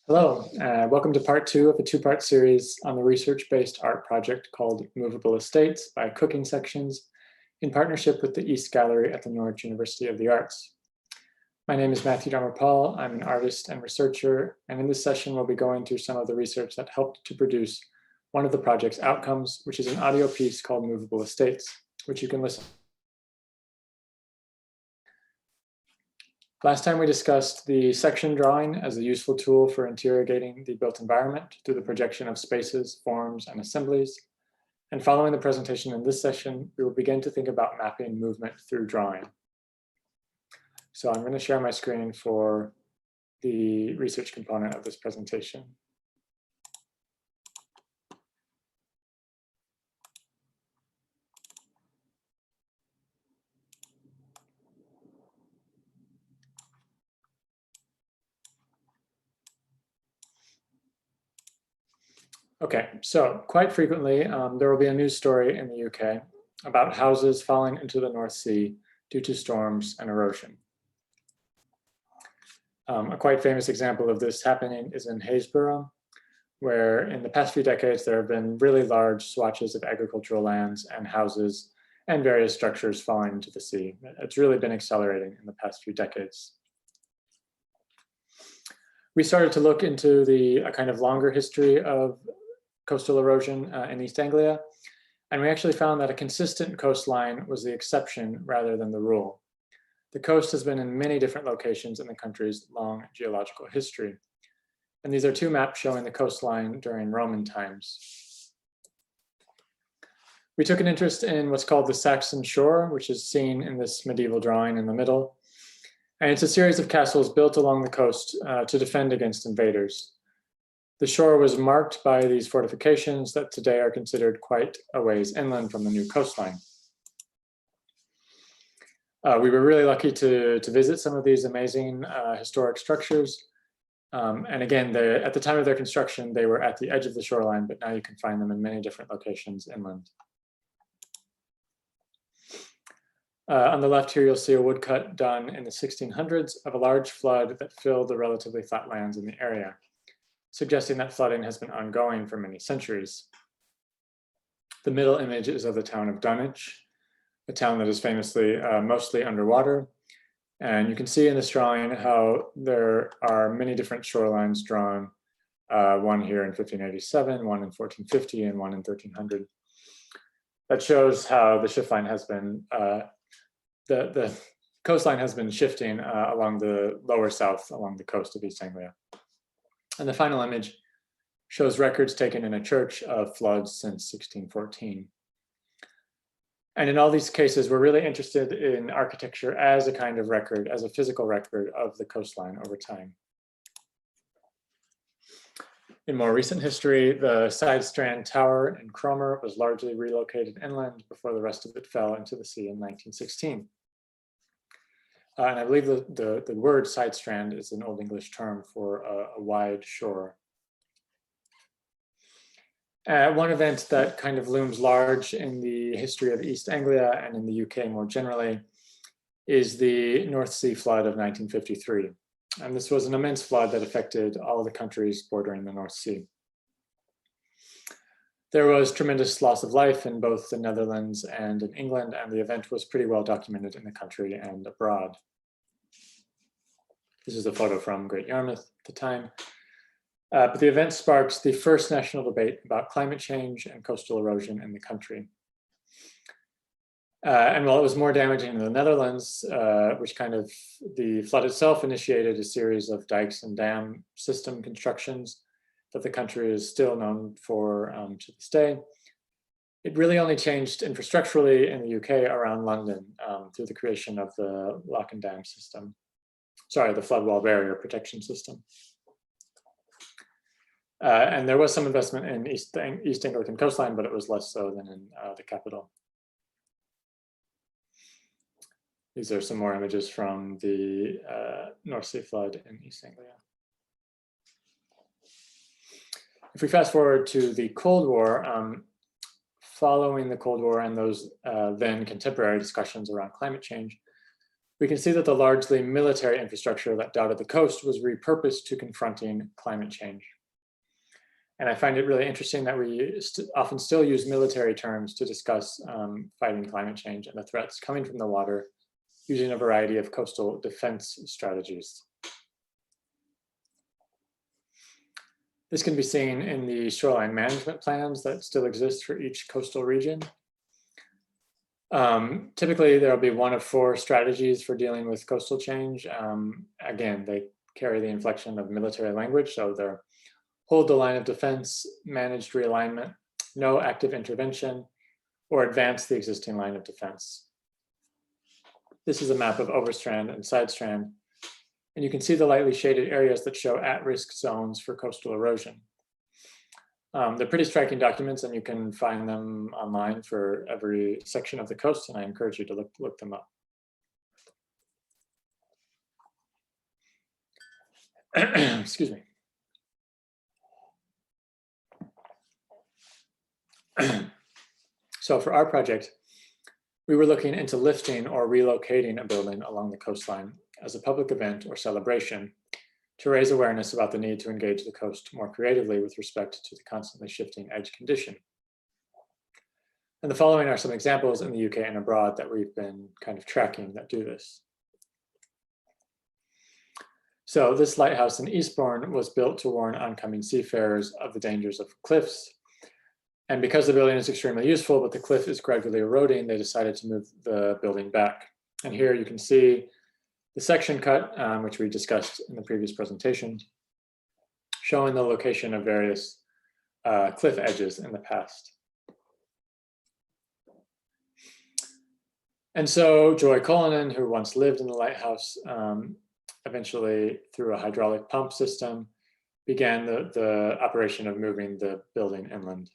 Hello, welcome to part two of a two-part series on the research-based art project called Moveable Estates by Cooking Sections in partnership with the East Gallery at the Norwich University of the Arts. My name is Matthew Darmour-Paul. I'm an artist and researcher, and in this session we'll be going through some of the research that helped to produce one of the project's outcomes, which is an audio piece called Moveable Estates, which you can listen to. Last time we discussed the section drawing as a useful tool for interrogating the built environment through the projection of spaces, forms, and assemblies. And following the presentation in this session, we will begin to think about mapping movement through drawing. So I'm going to share my screen for the research component of this presentation. Okay, so quite frequently, there will be a news story in the UK about houses falling into the North Sea due to storms and erosion. A quite famous example of this happening is in Haysborough, where in the past few decades, there have been really large swatches of agricultural lands and houses and various structures falling into the sea. It's really been accelerating in the past few decades. We started to look into a kind of longer history of coastal erosion in East Anglia, and we actually found that a consistent coastline was the exception rather than the rule. The coast has been in many different locations in the country's long geological history, and these are two maps showing the coastline during Roman times. We took an interest in what's called the Saxon shore, which is seen in this medieval drawing in the middle, and it's a series of castles built along the coast to defend against invaders. The shore was marked by these fortifications that today are considered quite a ways inland from the new coastline. We were really lucky to visit some of these amazing historic structures. And again, at the time of their construction, they were at the edge of the shoreline, but now you can find them in many different locations inland. On the left here, you'll see a woodcut done in the 1600s of a large flood that filled the relatively flat lands in the area, suggesting that flooding has been ongoing for many centuries. The middle image is of the town of Dunwich, a town that is famously mostly underwater. And you can see in this drawing how there are many different shorelines drawn, one here in 1587, one in 1450, and one in 1300. That shows how the shift line has been, the coastline has been shifting along the lower south, along the coast of East Anglia. And the final image shows records taken in a church of floods since 1614. And in all these cases, we're really interested in architecture as a kind of record, as a physical record of the coastline over time. In more recent history, the Side Strand Tower in Cromer was largely relocated inland before the rest of it fell into the sea in 1916. And I believe the word side strand is an Old English term for a wide shore. One event that kind of looms large in the history of East Anglia and in the UK more generally is the North Sea flood of 1953. And this was an immense flood that affected all the countries bordering the North Sea. There was tremendous loss of life in both the Netherlands and in England, and the event was pretty well documented in the country and abroad. This is a photo from Great Yarmouth at the time. But the event sparks the first national debate about climate change and coastal erosion in the country. And while it was more damaging in the Netherlands, the flood itself initiated a series of dikes and dam system constructions that the country is still known for to this day. It really only changed infrastructurally in the UK around London through the creation of the lock and dam system. Sorry, the flood wall barrier protection system. And there was some investment in East Anglian coastline, but it was less so than in the capital. These are some more images from the North Sea flood in East Anglia. If we fast forward to the Cold War, following the Cold War and those then contemporary discussions around climate change, we can see that the largely military infrastructure that dotted the coast was repurposed to confronting climate change. And I find it really interesting that we often still use military terms to discuss fighting climate change and the threats coming from the water, using a variety of coastal defense strategies. This can be seen in the shoreline management plans that still exist for each coastal region. Typically, there will be one of 4 strategies for dealing with coastal change. Again, they carry the inflection of military language, so they're hold the line of defense, managed realignment, no active intervention, or advance the existing line of defense. This is a map of overstrand and sidestrand, and you can see the lightly shaded areas that show at-risk zones for coastal erosion. They're pretty striking documents, and you can find them online for every section of the coast, and I encourage you to look them up. Excuse me. So for our project, we were looking into lifting or relocating a building along the coastline as a public event or celebration to raise awareness about the need to engage the coast more creatively with respect to the constantly shifting edge condition. And the following are some examples in the UK and abroad that we've been kind of tracking that do this. So this lighthouse in Eastbourne was built to warn oncoming seafarers of the dangers of cliffs. And because the building is extremely useful, but the cliff is gradually eroding, they decided to move the building back. And here you can see the section cut, which we discussed in the previous presentation, showing the location of various cliff edges in the past. And so Joy Cullinan, who once lived in the lighthouse, eventually through a hydraulic pump system, began the operation of moving the building inland.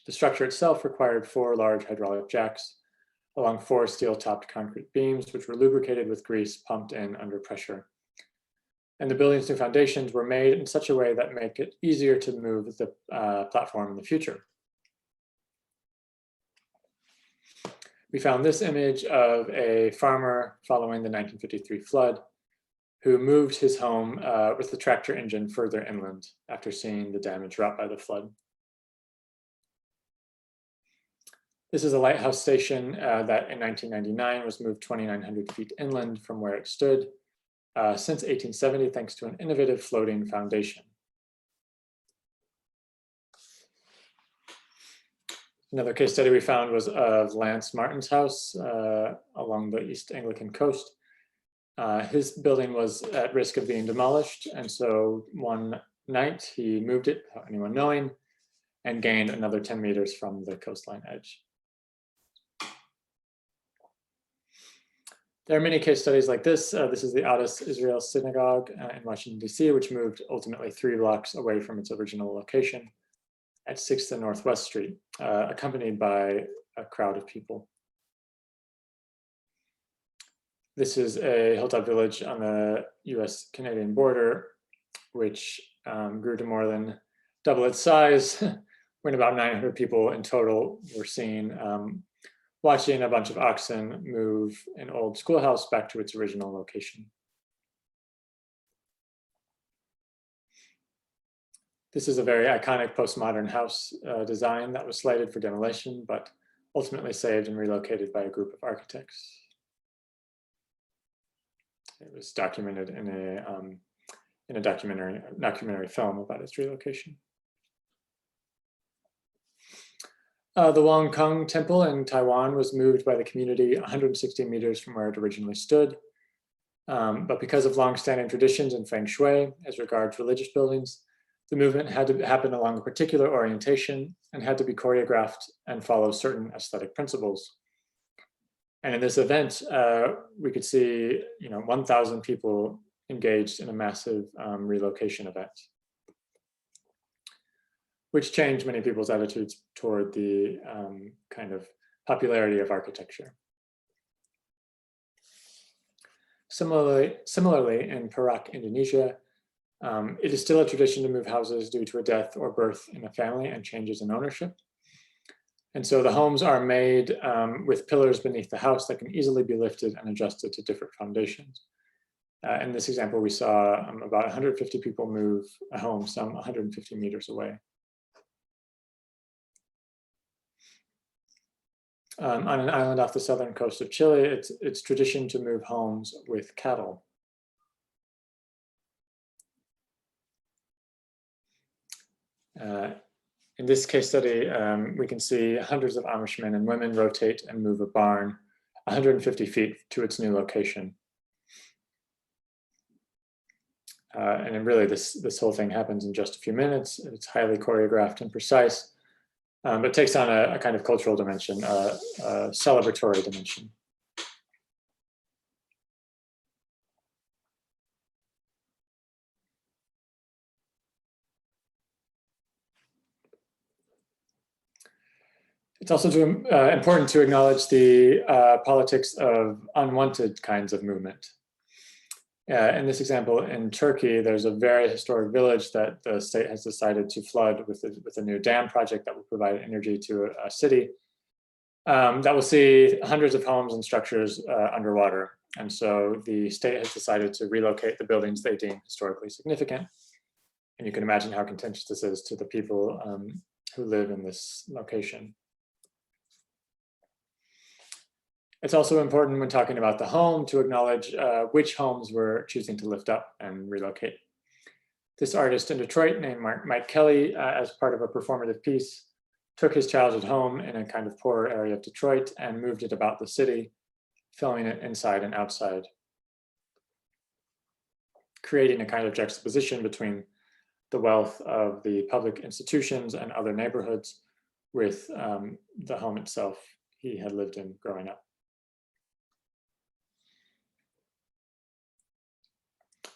The structure itself required 4 large hydraulic jacks along 4 steel-topped concrete beams, which were lubricated with grease pumped in under pressure. And the building's new foundations were made in such a way that make it easier to move the platform in the future. We found this image of a farmer following the 1953 flood who moved his home with the tractor engine further inland after seeing the damage wrought by the flood. This is a lighthouse station that in 1999 was moved 2,900 feet inland from where it stood since 1870, thanks to an innovative floating foundation. Another case study we found was of Lance Martin's house along the East Anglican coast. His building was at risk of being demolished, and so one night he moved it without anyone knowing and gained another 10 meters from the coastline edge. There are many case studies like this. This is the Adas Israel Synagogue in Washington, D.C., which moved ultimately 3 blocks away from its original location at 6th and Northwest Street, accompanied by a crowd of people. This is a hilltop village on the US-Canadian border, which grew to more than double its size, when about 900 people in total were seen watching a bunch of oxen move an old schoolhouse back to its original location. This is a very iconic postmodern house design that was slated for demolition, but ultimately saved and relocated by a group of architects. It was documented in a documentary film about its relocation. The Wong Kung Temple in Taiwan was moved by the community 160 meters from where it originally stood. But because of long-standing traditions in Feng Shui as regards religious buildings, the movement had to happen along a particular orientation and had to be choreographed and follow certain aesthetic principles. And in this event, we could see 1,000 people engaged in a massive relocation event, which changed many people's attitudes toward the kind of popularity of architecture. Similarly, in Perak, Indonesia, it is still a tradition to move houses due to a death or birth in a family and changes in ownership. And so the homes are made with pillars beneath the house that can easily be lifted and adjusted to different foundations. In this example, we saw about 150 people move a home some 150 meters away. On an island off the southern coast of Chile, it's tradition to move homes with cattle. In this case study, we can see hundreds of Amish men and women rotate and move a barn 150 feet to its new location. And then really this whole thing happens in just a few minutes. It's highly choreographed and precise, but takes on a kind of cultural dimension, a celebratory dimension. It's also important to acknowledge the politics of unwanted kinds of movement. In this example, in Turkey, there's a very historic village that the state has decided to flood with a new dam project that will provide energy to a city that will see hundreds of homes and structures underwater. And so the state has decided to relocate the buildings they deem historically significant. And you can imagine how contentious this is to the people who live in this location. It's also important when talking about the home to acknowledge which homes we're choosing to lift up and relocate. This artist in Detroit named Mike Kelly, as part of a performative piece, took his childhood home in a kind of poorer area of Detroit and moved it about the city, filming it inside and outside, creating a kind of juxtaposition between the wealth of the public institutions and other neighborhoods with the home itself he had lived in growing up.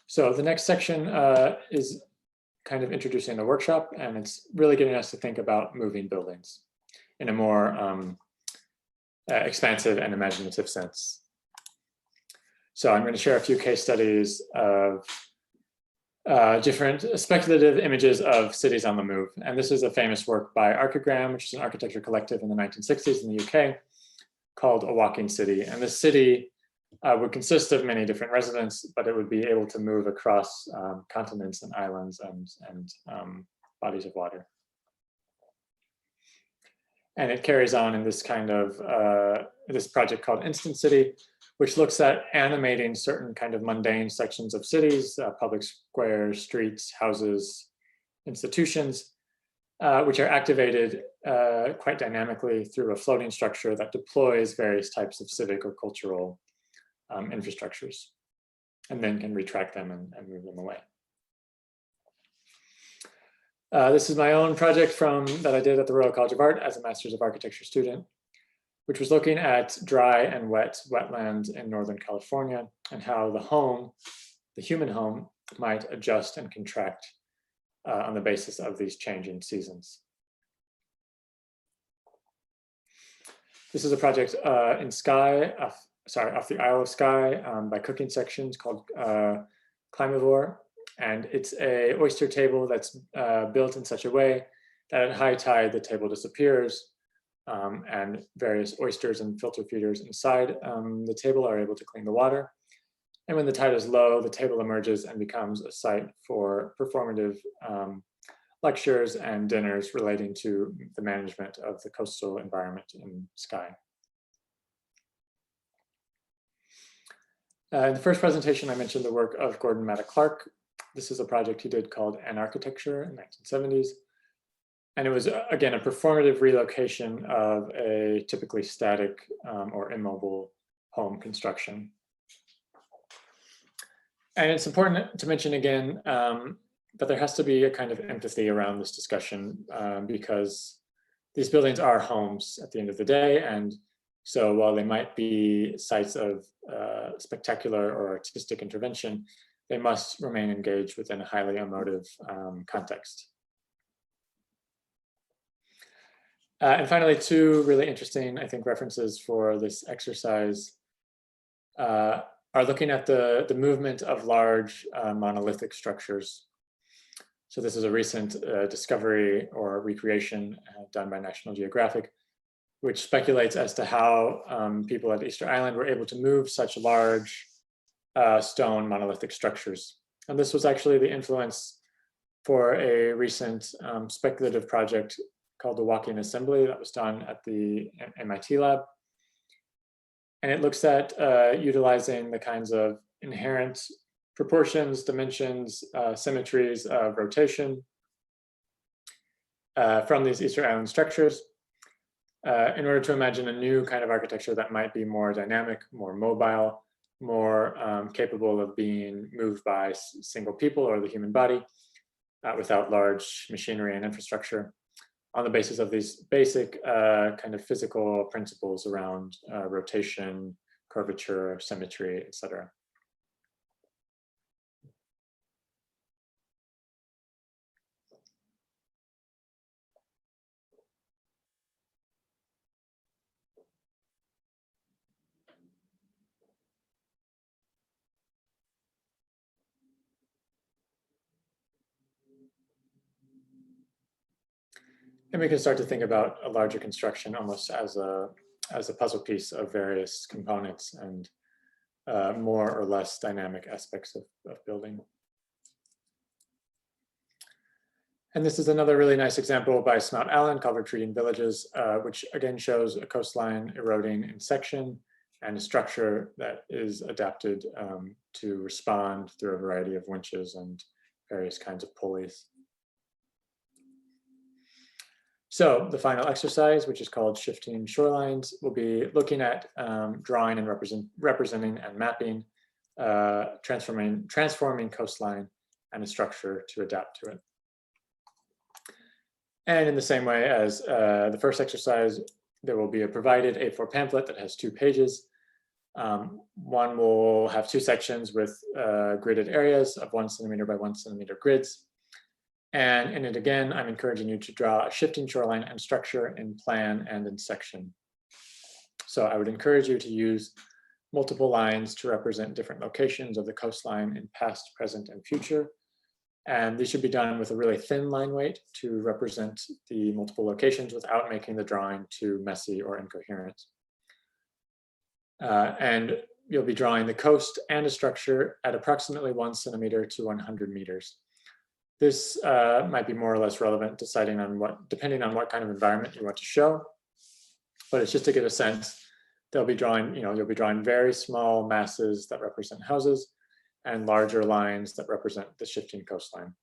So the next section is kind of introducing the workshop, and it's really getting us to think about moving buildings in a more expansive and imaginative sense. So I'm going to share a few case studies of different speculative images of cities on the move. And this is a famous work by Archigram, which is an architecture collective in the 1960s in the UK, called A Walking City. And this city would consist of many different residents, but it would be able to move across continents and islands and bodies of water. And it carries on in this kind of, this project called Instant City, which looks at animating certain kind of mundane sections of cities, public squares, streets, houses, institutions, which are activated quite dynamically through a floating structure that deploys various types of civic or cultural infrastructures, and then can retract them and move them away. This is my own project that I did at the Royal College of Art as a Masters of Architecture student, which was looking at dry and wet wetlands in Northern California and how the human home, might adjust and contract on the basis of these changing seasons. This is a project in Skye, off the Isle of Skye by Cooking Sections called Climavore. And it's a oyster table that's built in such a way that at high tide, the table disappears and various oysters and filter feeders inside the table are able to clean the water. And when the tide is low, the table emerges and becomes a site for performative lectures and dinners relating to the management of the coastal environment in Skye. In the first presentation, I mentioned the work of Gordon Matta Clark. This is a project he did called An Architecture in the 1970s. And it was, again, a performative relocation of a typically static or immobile home construction. And it's important to mention again that there has to be a kind of empathy around this discussion because these buildings are homes at the end of the day. And so while they might be sites of spectacular or artistic intervention, they must remain engaged within a highly emotive context. And finally, two really interesting, I think, references for this exercise are looking at the movement of large monolithic structures. So this is a recent discovery or recreation done by National Geographic which speculates as to how people at Easter Island were able to move such large stone monolithic structures. And this was actually the influence for a recent speculative project called the Walking Assembly that was done at the MIT lab. And it looks at utilizing the kinds of inherent proportions, dimensions, symmetries of rotation from these Easter Island structures in order to imagine a new kind of architecture that might be more dynamic, more mobile, more capable of being moved by single people or the human body without large machinery and infrastructure, on the basis of these basic kind of physical principles around rotation, curvature, symmetry, etc. And we can start to think about a larger construction almost as a puzzle piece of various components and more or less dynamic aspects of building. And this is another really nice example by Smout Allen called Retreating Villages, which again shows a coastline eroding in section and a structure that is adapted to respond through a variety of winches and various kinds of pulleys. So the final exercise, which is called Shifting Shorelines, will be looking at drawing and representing and mapping, transforming coastline and a structure to adapt to it. And in the same way as the first exercise, there will be a provided A4 pamphlet that has 2 pages. One will have 2 sections with gridded areas of 1 centimeter by 1 centimeter grids. And in it again, I'm encouraging you to draw a shifting shoreline and structure in plan and in section. So I would encourage you to use multiple lines to represent different locations of the coastline in past, present, and future. And these should be done with a really thin line weight to represent the multiple locations without making the drawing too messy or incoherent. And you'll be drawing the coast and a structure at approximately 1 centimeter to 100 meters. This might be more or less relevant depending on what kind of environment you want to show, but it's just to get a sense. They'll be drawing, you'll be drawing very small masses that represent houses and larger lines that represent the shifting coastline.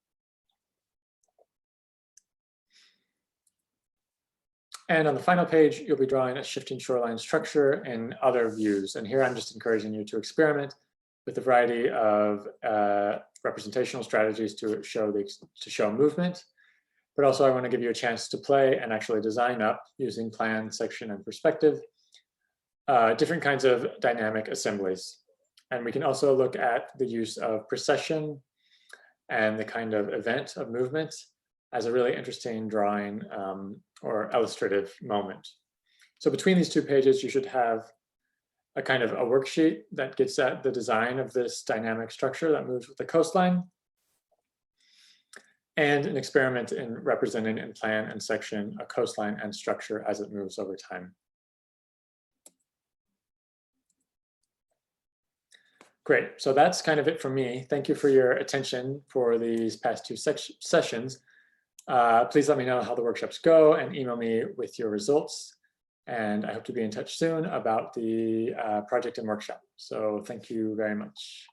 And on the final page, you'll be drawing a shifting shoreline structure in other views. And here I'm just encouraging you to experiment with a variety of representational strategies to show movement. But also I want to give you a chance to play and actually design up using plan, section, and perspective, different kinds of dynamic assemblies. And we can also look at the use of precession and the kind of event of movement as a really interesting drawing or illustrative moment. So between these 2 pages, you should have a kind of a worksheet that gets at the design of this dynamic structure that moves with the coastline, and an experiment in representing in plan and section a coastline and structure as it moves over time. Great, so that's kind of it from me. Thank you for your attention for these past 2 sessions. Please let me know how the workshops go and email me with your results. And I hope to be in touch soon about the project and workshop. So thank you very much.